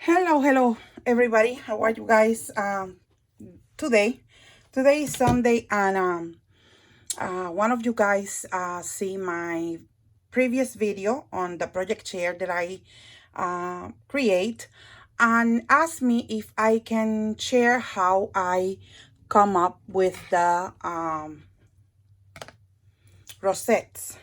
Hello, everybody. How are you guys? Today, today is Sunday, and one of you guys see my previous video on the project chair that I create, and asked me if I can share how I come up with the rosettes.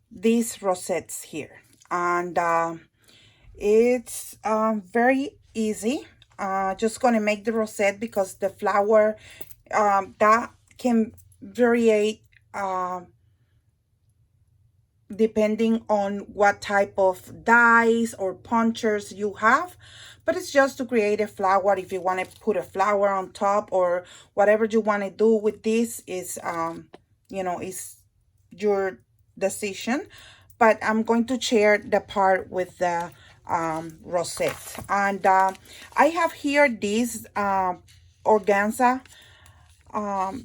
These rosettes here, and it's very easy. Just gonna make the rosette because the flower that can vary depending on what type of dies or punchers you have, but it's just to create a flower. If you want to put a flower on top or whatever you want to do with this is is your decision. But I'm going to share the part with the rosette, and I have here this organza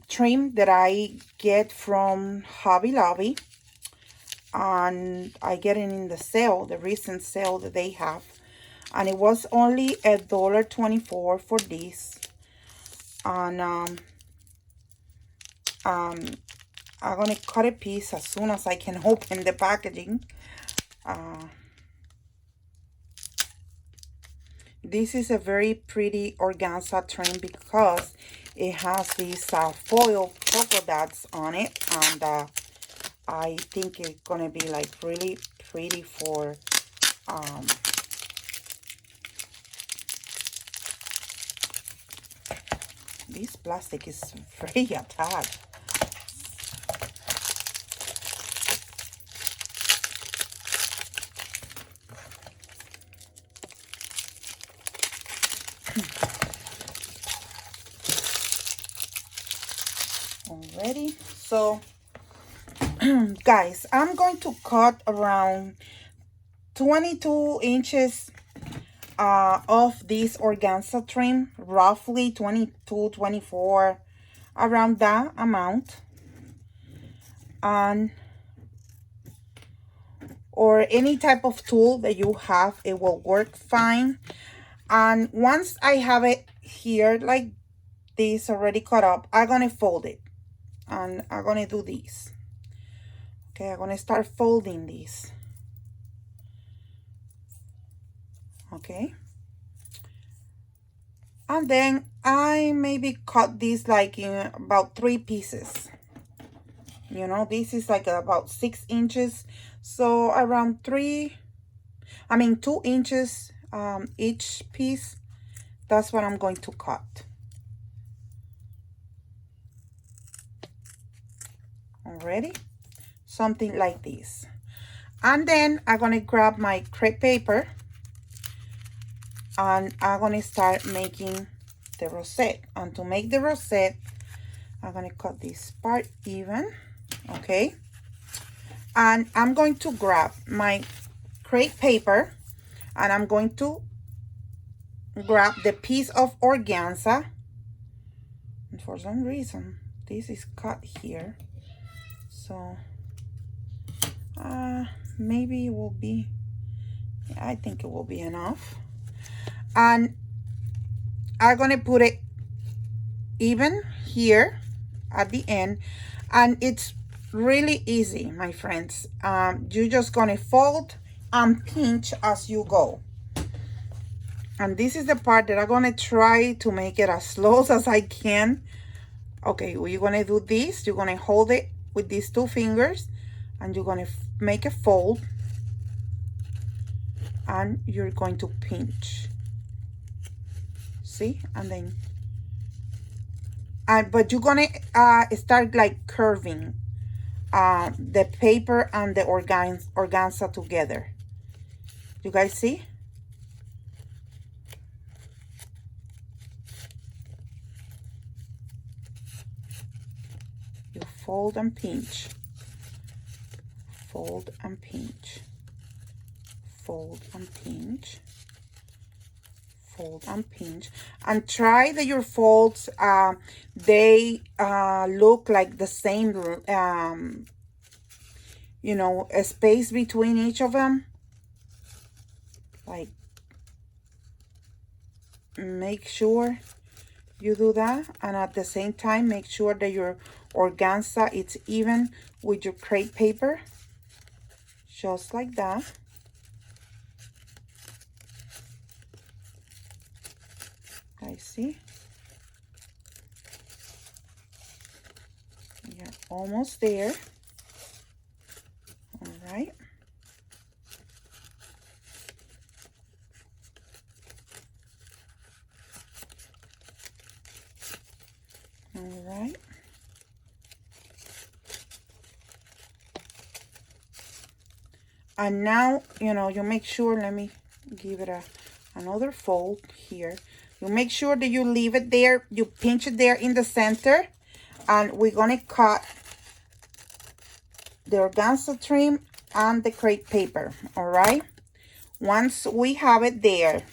trim that I get from Hobby Lobby, and I get it in the sale, the recent sale that they have, and it was only $1.24 for this. And I'm gonna cut a piece as soon as I can open the packaging. This is a very pretty organza trim because it has these foil polka dots on it, and I think it's gonna be like really pretty for this plastic is very attached. Already, so guys, I'm going to cut around 22 inches of this organza trim, roughly 22, 24, around that amount, and or any type of tool that you have, it will work fine. And once I have it here like this already cut up, I'm gonna fold it, and I'm gonna do this. Okay, I'm gonna start folding this. Okay, and then I maybe cut this like in about 3 pieces. You know, this is like about 6 inches, so around 2 inches each piece. That's what I'm going to cut. Already, something like this. And then I'm gonna grab my crepe paper, and I'm gonna start making the rosette. And to make the rosette, I'm gonna cut this part even. Okay, and I'm going to grab my crepe paper, and I'm going to grab the piece of organza, and for some reason this is cut here, so maybe it will be, I think it will be enough. And I'm gonna put it even here at the end, and it's really easy, my friends. You're just gonna fold and pinch as you go. And this is the part that I'm gonna try to make it as slow as I can. Okay, well, you're gonna do this. You're gonna hold it with these 2 fingers, and you're gonna make a fold, and you're going to pinch. See? And then but you're gonna start like curving the paper and the organza together. You guys see? You fold and pinch, fold and pinch, fold and pinch, fold and pinch, and try that your folds they look like the same a space between each of them, like make sure you do that, and at the same time make sure that your organza it's even with your crepe paper, just like that. I see. You're almost there. All right. All right. And now, you know, you make sure, let me give it another fold here. You make sure that you leave it there, you pinch it there in the center, and we're gonna cut the organza trim and the crepe paper, all right? Once we have it there,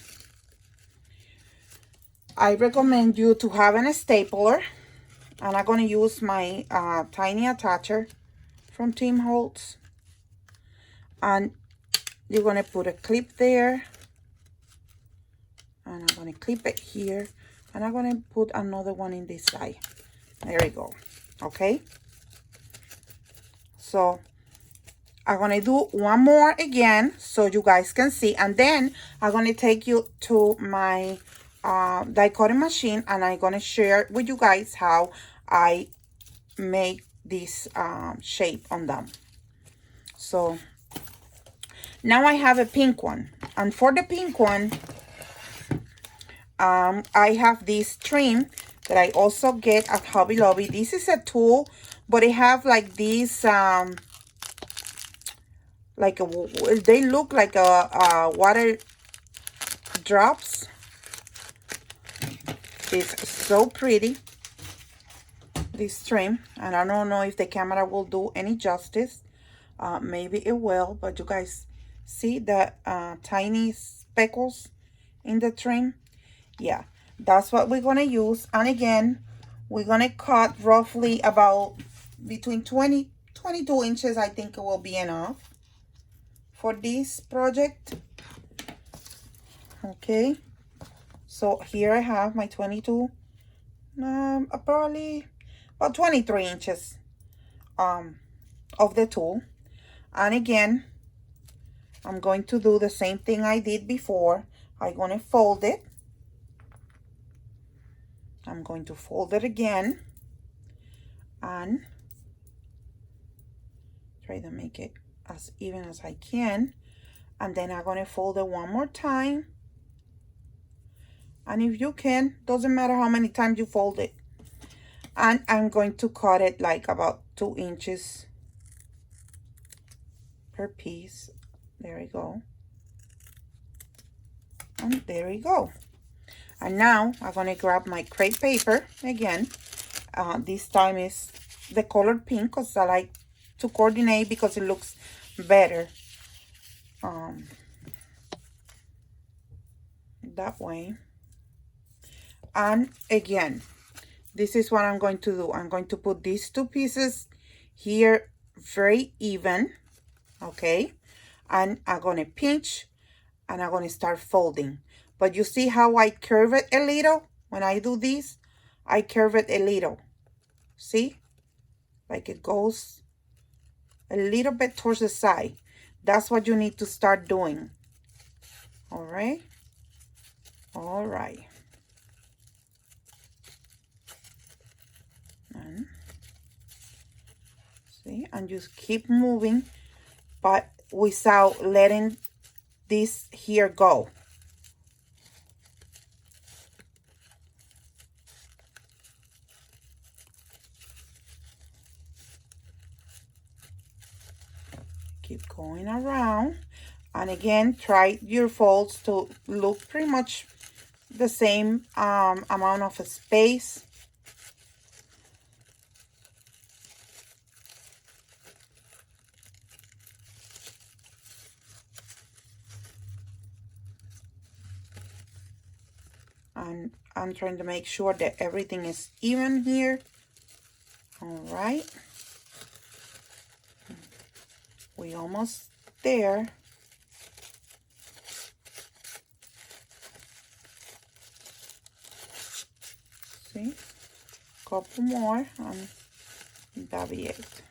I recommend you to have a stapler, and I'm gonna use my tiny attacher from Tim Holtz. And you're gonna put a clip there, and I'm gonna clip it here, and I'm gonna put another one in this side. There we go. Okay, so I'm gonna do one more again so you guys can see, and then I'm gonna take you to my die cutting machine, and I'm gonna share with you guys how I make this shape on them. So now I have a pink one, and for the pink one, I have this trim that I also get at Hobby Lobby. This is a tool, but it have like these, they look like a water drops. It's so pretty, this trim, and I don't know if the camera will do any justice. Maybe it will, but you guys see the tiny speckles in the trim? Yeah, that's what we're gonna use. And again, we're gonna cut roughly about between 22 inches. I think it will be enough for this project. Okay, so here I have my 22, probably about 23 inches of the tool. And again, I'm going to do the same thing I did before. I'm going to fold it. I'm going to fold it again and try to make it as even as I can. And then I'm going to fold it one more time. And if you can, doesn't matter how many times you fold it. And I'm going to cut it like about 2 inches per piece. There we go. And there we go. And now I'm going to grab my crepe paper again. This time is the color pink because I like to coordinate because it looks better that way. And again, this is what I'm going to do. I'm going to put these two pieces here very even, okay? And I'm going to pinch and I'm going to start folding. But you see how I curve it a little? When I do this, I curve it a little. See? Like it goes a little bit towards the side. That's what you need to start doing. All right? All right. And see? And just keep moving, but without letting this here go. Keep going around, and again try your folds to look pretty much the same amount of space. And I'm trying to make sure that everything is even here. All right, we almost there. Okay, couple more, and that'll be it.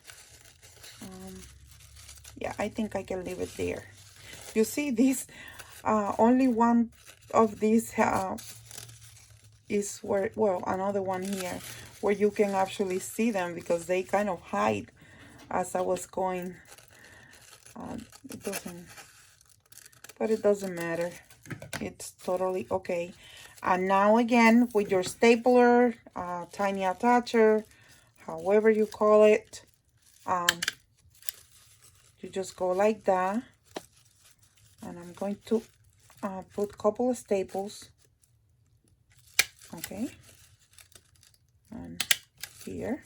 Yeah, I think I can leave it there. You see this, only one of these is where, well, another one here where you can actually see them because they kind of hide as I was going. It doesn't, but it doesn't matter. It's totally okay. And now again, with your stapler, tiny attacher, however you call it, you just go like that. And I'm going to put a couple of staples. Okay. And here.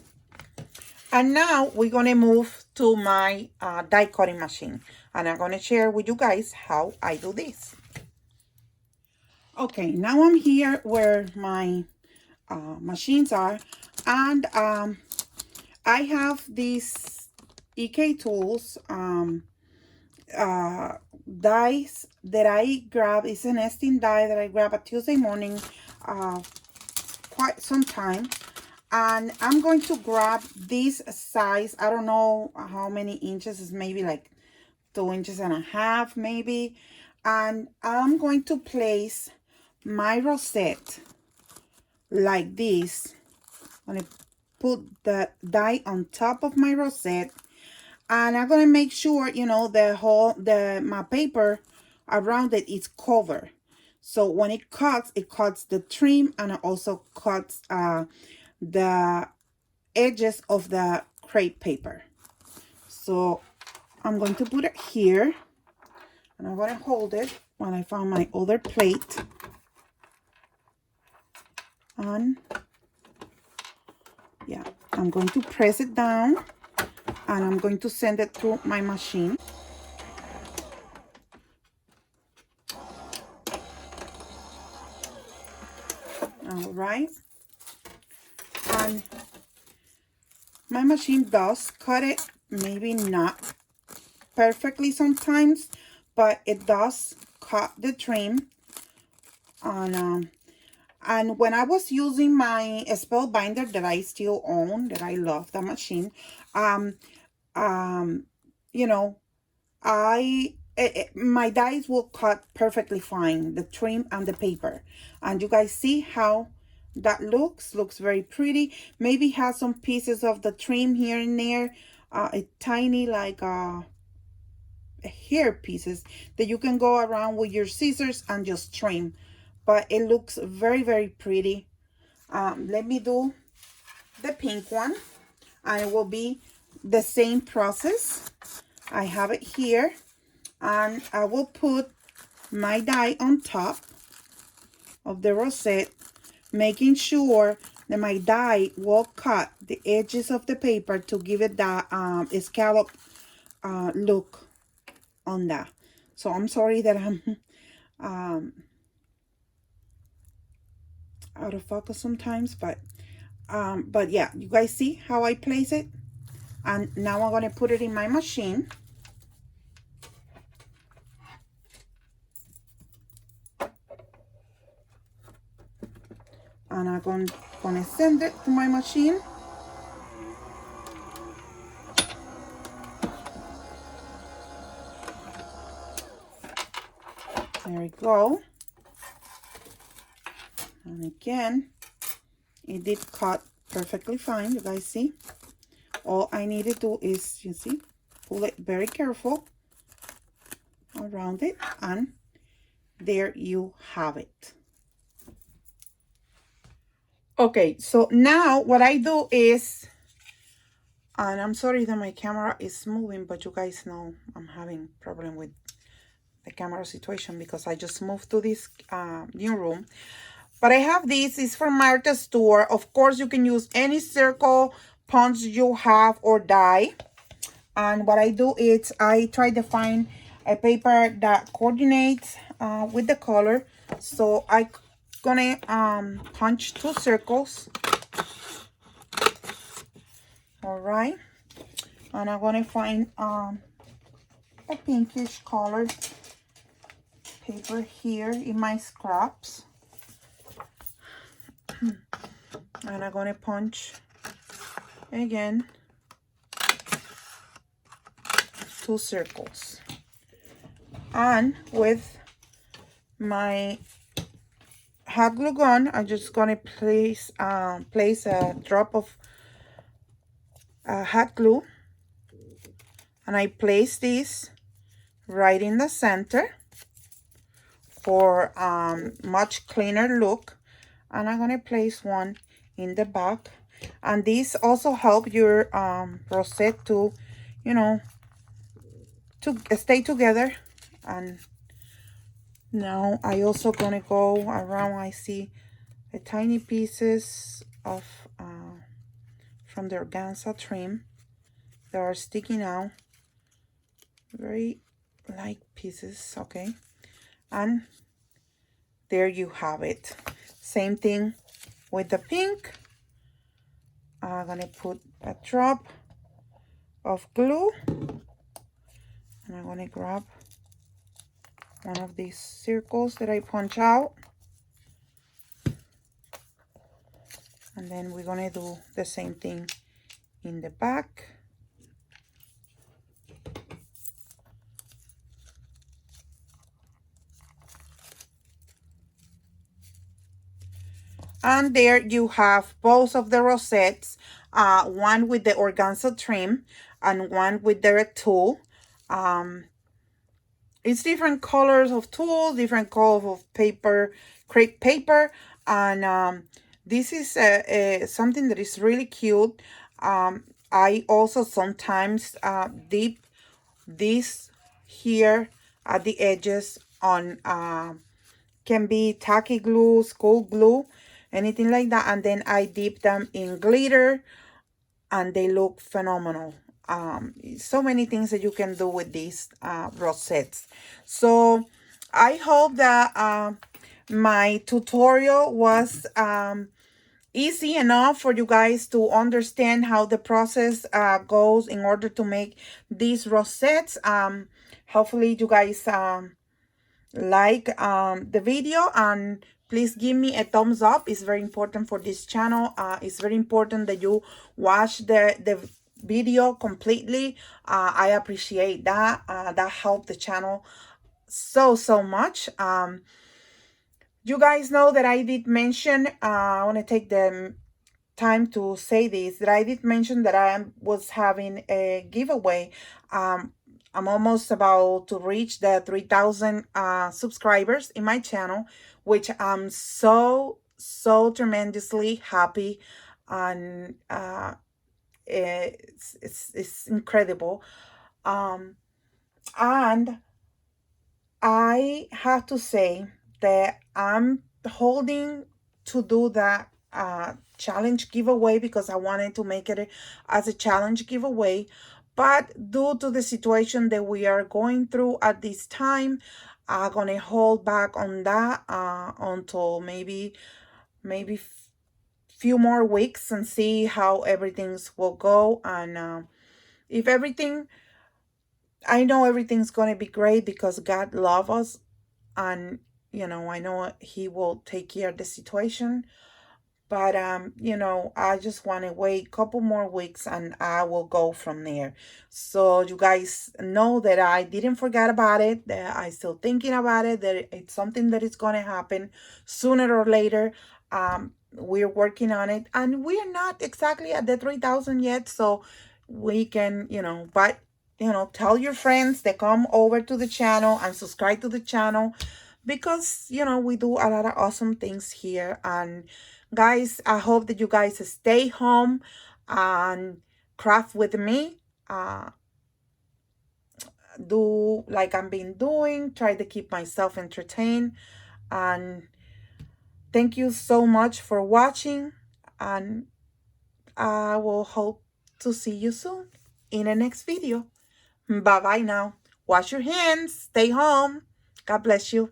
And now we're going to move to my die cutting machine. And I'm going to share with you guys how I do this. Okay, now I'm here where my machines are. And I have these EK Tools dies that I grab. It's a nesting die that I grab a Tuesday morning quite some time. And I'm going to grab this size. I don't know how many inches. It's maybe like 2.5 inches maybe. And I'm going to place my rosette like this. I'm going to put the die on top of my rosette. And I'm going to make sure, you know, my paper around it is covered. So when it cuts the trim, and it also cuts the edges of the crepe paper. So I'm going to put it here, and I'm going to hold it when I found my other plate. And yeah, I'm going to press it down, and I'm going to send it through my machine. All right. And my machine does cut it, maybe not perfectly sometimes, but it does cut the trim. And when I was using my spell binder that I still own, that I love that machine, you know, my dies will cut perfectly fine, the trim and the paper. And you guys see how that looks very pretty. Maybe has some pieces of the trim here and there, a tiny like hair pieces that you can go around with your scissors and just trim. But it looks very pretty. Let me do the pink one, and it will be the same process. I have it here, and I will put my die on top of the rosette, making sure that my die will cut the edges of the paper to give it that scallop look on that. So I'm sorry that I'm out of focus sometimes, but yeah, you guys see how I place it. And now I'm going to put it in my machine. And I'm going to send it to my machine. There we go. And again, it did cut perfectly fine. You guys see? All I need to do is, you see, pull it very careful around it, and there you have it. Okay, so now what I do is, and I'm sorry that my camera is moving, but you guys know I'm having problem with the camera situation because I just moved to this new room. But I have this. It's from Martha's store. Of course, you can use any circle punch you have or die. And what I do is I try to find a paper that coordinates with the color. So I'm gonna punch 2 circles. All right. And I'm gonna find a pinkish colored paper here in my scraps. And I'm gonna punch again 2 circles. And with my hot glue gun, I'm just gonna place a drop of hot glue, and I place this right in the center for much cleaner look. And I'm gonna place one in the back, and this also help your rosette to, you know, to stay together. And now I also gonna go around. I see the tiny pieces of from the organza trim that are sticking out, very light pieces. Okay, and there you have it. Same thing with the pink. I'm gonna put a drop of glue, and I'm gonna grab one of these circles that I punch out, and then we're gonna do the same thing in the back. And there you have both of the rosettes, one with the organza trim and one with the tulle. It's different colors of tulle, different colors of paper, crepe paper, and this is something that is really cute. I also sometimes dip this here at the edges on can be tacky glue, school glue, anything like that, and then I dip them in glitter, and they look phenomenal. So many things that you can do with these rosettes. So I hope that my tutorial was easy enough for you guys to understand how the process goes in order to make these rosettes. Hopefully you guys like the video, and please give me a thumbs up. It's very important for this channel. It's very important that you watch the video completely. I appreciate that. That helped the channel so much. You guys know that I did mention, I want to take the time to say this, that I did mention that I was having a giveaway. I'm almost about to reach the 3,000 subscribers in my channel, which I'm so tremendously happy, and it's incredible. And I have to say that I'm holding to do that challenge giveaway because I wanted to make it as a challenge giveaway. But due to the situation that we are going through at this time, I'm gonna hold back on that until maybe few more weeks, and see how everything's will go. And if everything, I know everything's gonna be great because God loves us, and you know, I know he will take care of the situation. But you know, I just want to wait a couple more weeks, and I will go from there. So you guys know that I didn't forget about it, that I still thinking about it, that it's something that is going to happen sooner or later. We're working on it, and we're not exactly at the 3,000 yet, so we can, you know, but you know, tell your friends to come over to the channel and subscribe to the channel, because you know, we do a lot of awesome things here. And guys, I hope that you guys stay home and craft with me. Do like I've been doing, try to keep myself entertained. And thank you so much for watching, and I will hope to see you soon in the next video. Bye bye now. Wash your hands, stay home. God bless you.